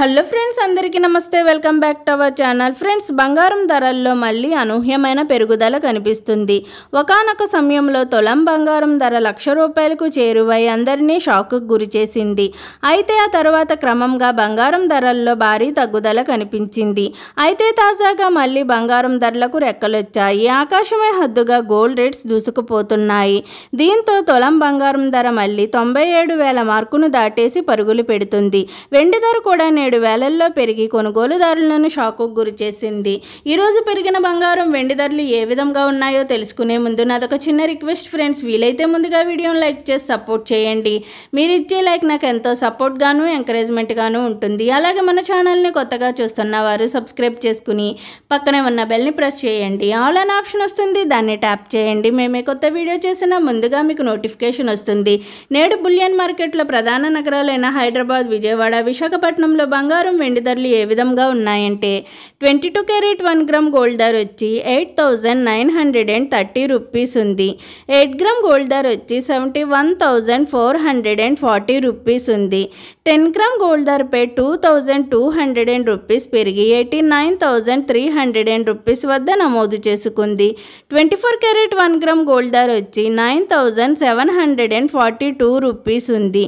Hello friends, అందరికీ నమస్తే. Welcome back to our channel. Friends, బంగారం ధరల్లో మళ్ళీ అనూహ్యమైన పెరుగుదల కనిపిస్తుంది. ఒకానొక సమయంలో తులం బంగారం ధర ₹1,00,000కు చేరువై అందరినీ షాక్కు గురిచేసింది. అయితే ఆ తర్వాత క్రమంగా బంగారం ధరల్లో భారీ తగ్గుదల కనిపించింది. అయితే తాజాగా మళ్ళీ బంగారం ధరలకు రెక్కలొచ్చాయి. ఆకాశమే హద్దుగా గోల్డ్ రేట్స్ దూసుకుపోతున్నాయి. దీంతో తులం బంగారం ధర మళ్ళీ 97,000 మార్కును దాటేసి పరుగులు పెడుతుంది. వెండి ధర కూడా నేడు వేలల్లో పెరిగి కొనుగోలుదారులను షాక్కు గురిచేసింది. ఈరోజు పెరిగిన బంగారం, వెండి ధరలు ఏ విధంగా ఉన్నాయో తెలుసుకునే ముందు నాదొక చిన్న రిక్వెస్ట్ ఫ్రెండ్స్. వీలైతే ముందుగా వీడియోని లైక్ చేసి సపోర్ట్ చేయండి. మీరు ఇచ్చే లైక్ నాకు ఎంతో సపోర్ట్గాను ఎంకరేజ్మెంట్గాను ఉంటుంది. అలాగే మన ఛానల్ని కొత్తగా చూస్తున్న వారు సబ్స్క్రైబ్ చేసుకుని పక్కనే ఉన్న బెల్ని ప్రెస్ చేయండి. ఆల్ అనే ఆప్షన్ వస్తుంది, దాన్ని ట్యాప్ చేయండి. మేమే కొత్త వీడియో చేసినా ముందుగా మీకు నోటిఫికేషన్ వస్తుంది. నేడు బులియన్ మార్కెట్లో ప్రధాన నగరాలైన హైదరాబాద్, విజయవాడ, విశాఖపట్నంలో బంగారం, వెండి ధరలు ఏ విధంగా ఉన్నాయంటే 22 క్యారెట్ 1 గ్రామ్ గోల్డ్ ధర వచ్చి 8,930 రూపీస్ ఉంది. 8 గ్రామ్ గోల్డ్ ధర వచ్చి 71,440 రూపీస్ ఉంది. 10 గ్రామ్ గోల్డ్ ధరపై 2,200 రూపీస్ పెరిగి 89,300 రూపీస్ వద్ద నమోదు చేసుకుంది. 24 క్యారెట్ 1 గ్రామ్ గోల్డ్ ధర వచ్చి 9,742 రూపీస్ ఉంది.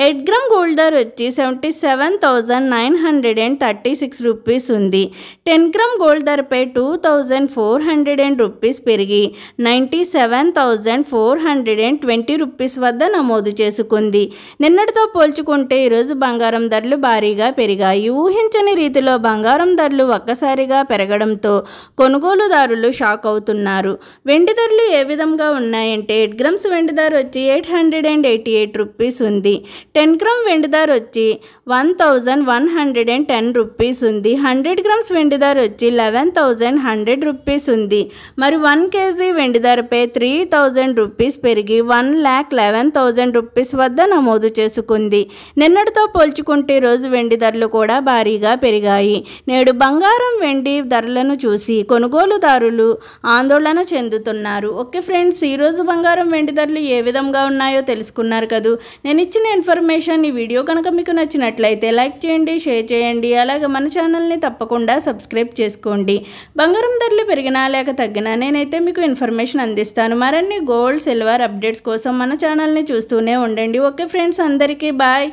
8 గ్రామ్ గోల్డ్ ధర వచ్చి 77,936 రూపీస్ ఉంది. 10 గ్రామ్ గోల్డ్ ధరపై 2,400 రూపీస్ పెరిగి 97,420 రూపీస్ వద్ద నమోదు చేసుకుంది. నిన్నటితో పోల్చుకుంటే ఈరోజు బంగారం ధరలు భారీగా పెరిగాయి. ఊహించని రీతిలో బంగారం ధరలు ఒక్కసారిగా పెరగడంతో కొనుగోలుదారులు షాక్ అవుతున్నారు. వెండి ధరలు ఏ విధంగా ఉన్నాయంటే 8 గ్రామ్స్ వెండి ధర వచ్చి 888 రూపీస్ ఉంది. 10 గ్రామ్ వెండి ధర వచ్చి 1,110 రూపీస్ ఉంది. 100 గ్రామ్స్ వెండి ధర వచ్చి 11,100 రూపీస్ ఉంది. మరి 1 కేజీ వెండి ధరపై 3,000 రూపీస్ పెరిగి 1,11,000 రూపీస్ వద్ద నమోదు చేసుకుంది. నిన్నటితో పోల్చుకుంటే రోజు వెండి ధరలు కూడా భారీగా పెరిగాయి. నేడు బంగారం, వెండి ధరలను చూసి కొనుగోలుదారులు ఆందోళన చెందుతున్నారు. ఓకే ఫ్రెండ్స్, ఈరోజు బంగారం, వెండి ధరలు ఏ విధంగా ఉన్నాయో తెలుసుకున్నారు కదూ. నేను ఇచ్చిన ఇన్ఫర్మేషన్, ఈ వీడియో కనుక మీకు నచ్చినట్లయితే లైక్ చేయండి, షేర్ చేయండి. అలాగే మన ఛానల్ని తప్పకుండా సబ్స్క్రైబ్ చేసుకోండి. బంగారం ధరలు పెరిగినా లేక తగ్గినా నేనైతే మీకు ఇన్ఫర్మేషన్ అందిస్తాను. మరిన్ని గోల్డ్, సిల్వర్ అప్డేట్స్ కోసం మన ఛానల్ని చూస్తూనే ఉండండి. ఓకే ఫ్రెండ్స్, అందరికీ బాయ్.